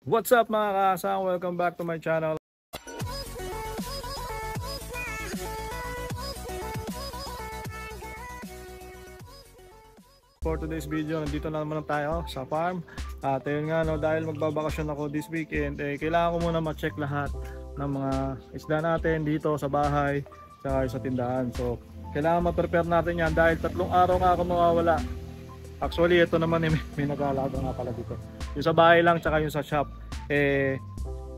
What's up mga kaasang? Welcome back to my channel. For today's video, nandito na naman tayo sa farm. At ayun nga, no, dahil magbabakasyon ako this weekend, kailangan ko muna ma-check lahat ng mga isda natin dito sa bahay saka sa tindahan. So kailangan ma-prepare natin yan dahil 3 araw nga ako mawawala. Actually ito naman may nag-aalaga nga pala dito. Yung sa bahay lang tsaka yung sa shop,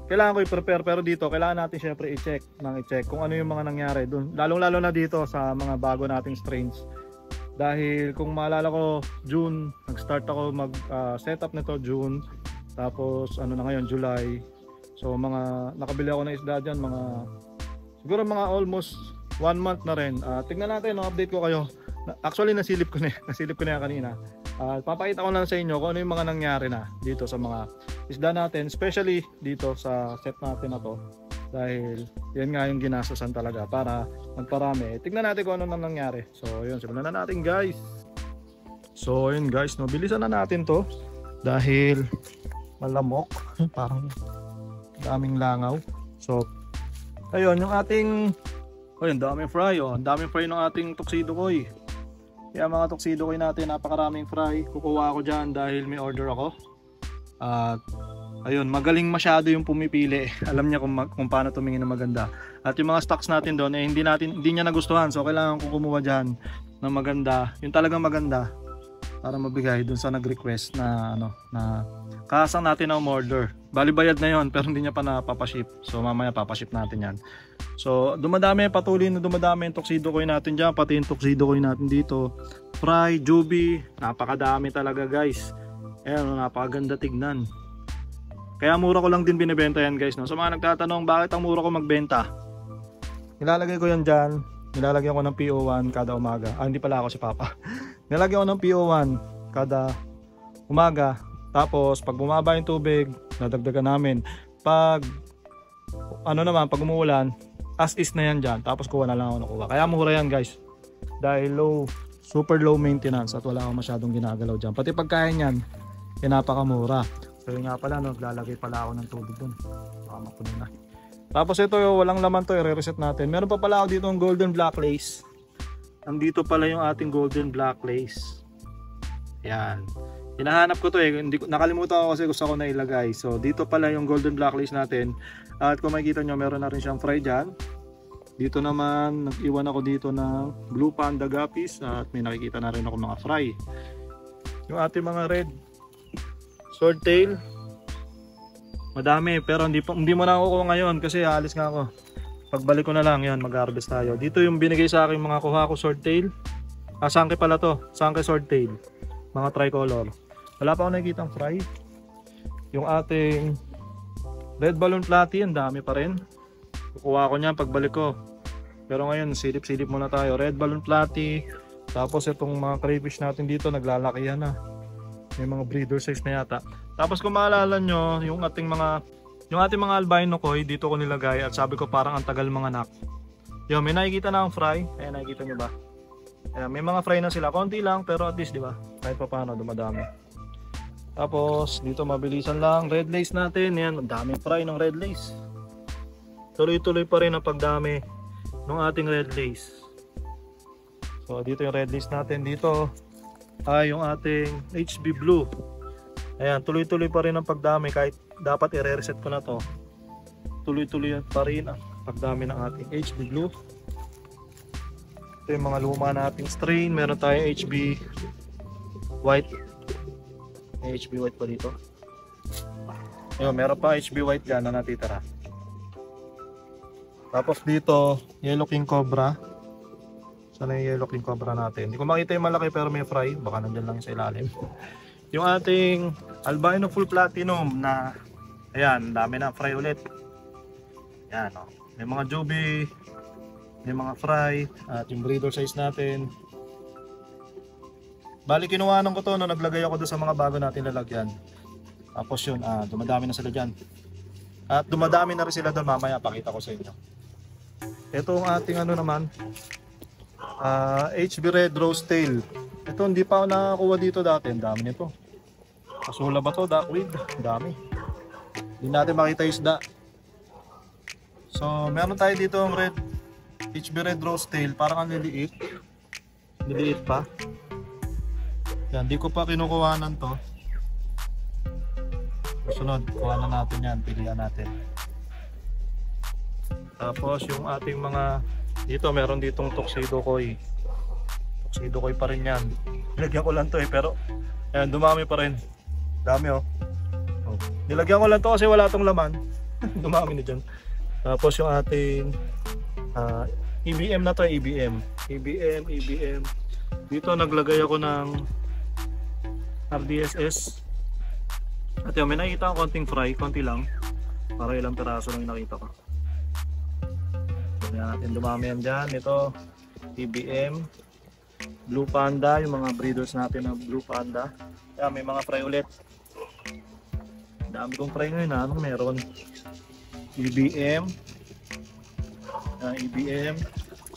kailangan ko i-prepare, pero dito kailangan natin syempre i-check kung ano yung mga nangyari doon, lalong-lalo na dito sa mga bago nating strains. Dahil kung maalala ko, June nag-start ako mag-setup nito, June, tapos ano na ngayon, July. So mga nakabili ako ng isda dyan, siguro mga almost 1 month na rin. Tingnan natin, update ko kayo. Actually nasilip ko na yan kanina. Papakita ko lang sa inyo kung ano yung mga nangyari na dito sa mga isda natin, especially dito sa set natin na to, dahil yan nga yung ginastosan talaga para magparami. Tignan natin kung ano nang nangyari. So yun, simulan na natin guys. So yun guys, no, bilisan na natin to dahil malamok parang daming langaw. So ayun, yung ating ang daming fry, ang daming fry ng ating tuxedo koi. Kaya mga tuxedo koi natin, napakaraming fry. Kukuha ako dyan dahil may order ako. At ayun, magaling masyado yung pumipili. Alam niya kung paano tumingin na maganda. At yung mga stocks natin doon, hindi niya nagustuhan. So kailangan ko kumuha dyan ng maganda. Yung talagang maganda para mabigay doon sa nag-request na kasang natin na order. Bali bayad na yon, pero hindi niya pa napapaship. So mamaya papaship natin yan. So patuloy na dumadami yung tuxedo koi natin dyan, pati yung tuxedo koi natin dito. Fry, Juby, napakadami talaga guys. Ayan, napakaganda tignan. Kaya mura ko lang din binibenta yan guys, no? Sa mga nagtatanong bakit ang mura ko magbenta, nilalagay ko yan dyan. Nilalagyan ko ng PO1 kada umaga. Hindi pala ako si Papa. Nilalagyan ko ng PO1 kada umaga. Tapos pag bumaba yung tubig, nadagdagan namin. Pag pag umuulan, as is na yan dyan. Tapos kuha na lang ako nakuha. Kaya mura yan guys, dahil super low maintenance at wala akong masyadong ginagalaw dyan. Pati pagkain yan, napakamura. So yun nga pala, naglalagay pala ako ng tubig dun. Baka mapuno na. Tapos ito, walang laman to, i-reset natin. Meron pa pala ako dito ng golden black lace. Andito pala yung ating golden black lace. Yan. Hinahanap ko to nakalimutan ko kasi gusto ko na ilagay. So dito pala yung golden black lace natin. At kung makikita nyo, meron na rin siyang fry dyan. Dito naman, nag-iwan ako dito ng blue panda guppies. At may nakikita na rin ako mga fry. Yung ating mga red swordtail, madami, pero hindi mo na ako ngayon kasi alis nga ako. Pagbalik ko na lang yan, mag-harvest tayo. Dito yung binigay sa akin mga kuha ko swordtail. Sangke pala to, sangke swordtail, mga tricolor. Wala pa ako nakikita ang fry. Yung ating red balloon platy, ang dami pa rin. Kukuha ko niyan pagbalik ko. Pero ngayon, silip-silip muna tayo. Red balloon platy. Tapos itong mga crayfish natin dito, naglalaki yan na. May mga breeder size na yata. Tapos kung maalala nyo, yung ating mga albino koi, dito ko nilagay. At sabi ko parang ang tagal mga anak. Yung may nakikita na ang fry. Ayan, nakikita nyo ba? Ayan, may mga fry na sila. Konti lang, pero at least, di ba? Kahit pa paano, dumadami. Tapos dito mabilisan lang, red lace natin. Yan, ang daming fry ng red lace. Tuloy-tuloy pa rin ang pagdami ng ating red lace. So dito yung red lace natin. Dito ay yung ating HB blue. Ayan, tuloy-tuloy pa rin ang pagdami. Kahit dapat i-reset ko na to, tuloy-tuloy pa rin ang pagdami ng ating HB blue. Ito yung mga luma nating strain. Meron tayong HB white. May HB white pa dito. Ayun, meron pa HB white dyan na natitira. Tapos dito, yellow king cobra. Sana yung yellow king cobra natin. Hindi ko makita yung malaki pero may fry. Baka nandyan lang sa ilalim. Yung ating albino full platinum na, ayan, dami na fry ulit. Ayan, may mga juby, may mga fry, at yung breeder size natin. Bali kinuhanan ko to, naglagay ako doon sa mga bago natin lalagyan. Tapos yun, dumadami na sila dyan. At dumadami na rin sila doon, mamaya pakita ko sa inyo. Ito ang ating naman, HB red rose tail. Ito hindi pa ako nakakuha dito dati, ang dami nito. Kasula ba to, duckweed? Ang dami. Hindi natin makita yung isda. So, meron tayo dito ang red HB Red Rose Tail, parang ang liliit. Liliit pa. Yan, di ko pa kinukuhanan to. Susunod, kuhanan natin yan, pilihan natin. Tapos yung ating mga, dito meron ditong Tuxedo Koi. Tuxedo Koi pa rin yan. Nilagyan ko lang to pero ayan, dumami pa rin. Dami oh. Nilagyan ko lang to kasi wala tong laman. Dumami na dyan. Tapos yung ating EBM na to, EBM. Dito naglagay ako ng RDSS. At yun, may nakita akong konting fry, konti lang. Para ilang peraso lang yung nakita ko. Yan natin, dumami yan dyan. Ito, EBM. Blue Panda, yung mga breeders natin ng Blue Panda. Yan, may mga fry ulit. Dami kong fry ngayon ha. Anong meron? EBM. EBM.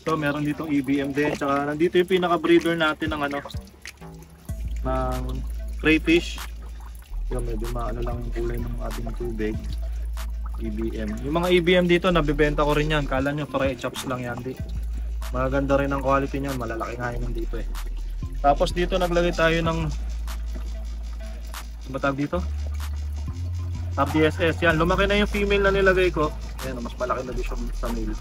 So meron ditong EBM din. Tsaka nandito yung pinaka breeder natin ng ano, ng crayfish. Yung medyo maano lang yung kulay ng ating tubig. EBM. Yung mga EBM dito nabibenta ko rin yan. Kala nyo fry chops lang yan. Di. Maganda rin ang quality niyan. Malalaki nga yun dito eh. Tapos dito naglagay tayo ng batag dito. RDSS yan. Lumaki na yung female na nilagay ko. Ayan, mas malaki na din siya sa male.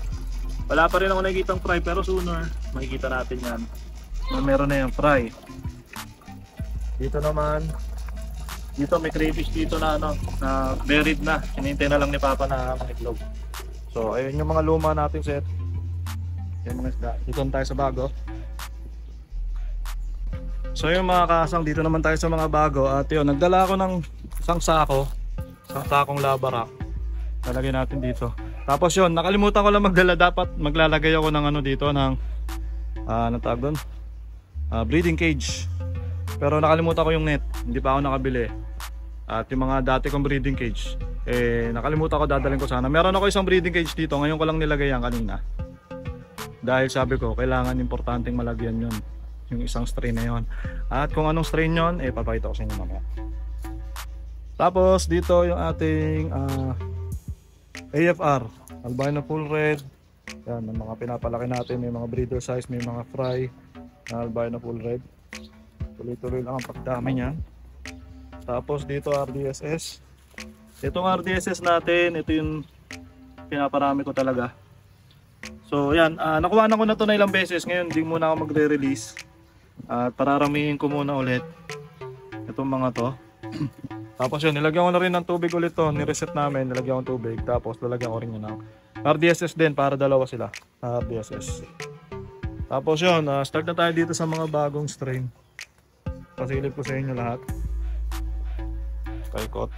Wala pa rin ako nakikita ang fry pero sooner makikita natin yan. Meron na yung fry. Dito naman, dito may crayfish dito na ano, na buried na. Hinintay na lang ni Papa na maniklog. So ayun yung mga luma nating set. Yung mga isda. Dito tayo sa bago. So yung mga kasang, dito naman tayo sa mga bago. At yun, nagdala ako ng isang sakong lava rock. Lalagay natin dito. Tapos yun, nakalimutan ko lang magdala. Dapat maglalagay ako ng ano dito, ng ano tawag doon? Breeding cage. Pero nakalimutan ko yung net. Hindi pa ako nakabili. At yung mga dati kong breeding cage, nakalimutan ko, dadalhin ko sana. Meron ako isang breeding cage dito. Ngayon ko lang nilagay yan kanina. Dahil sabi ko, kailangan importanteng malagyan yun. Yung isang strain na yun. At kung anong strain yun, papakita ko sa inyo mamaya. Tapos dito yung ating AFR, albino full red. Yan, ang mga pinapalaki natin, may mga breeder size, may mga fry na albino full red. Tuloy-tuloy lang ang pagdami niyan. Tapos dito RDSS. Itong RDSS natin, ito yung pinaparami ko talaga. So yan, nakuha na ko na to na ilang beses. Ngayon hindi muna ako magre-release. At pararamihin ko muna ulit itong mga to. Tapos yun, nilagyan ko na rin ng tubig ulit to. Nireset namin, nilagyan ko ng tubig. Tapos lalagyan ko rin yun ng RDSS din para dalawa sila. RDSS. Tapos yun, start na tayo dito sa mga bagong strain. Pasilip ko sa inyo lahat. Paikot.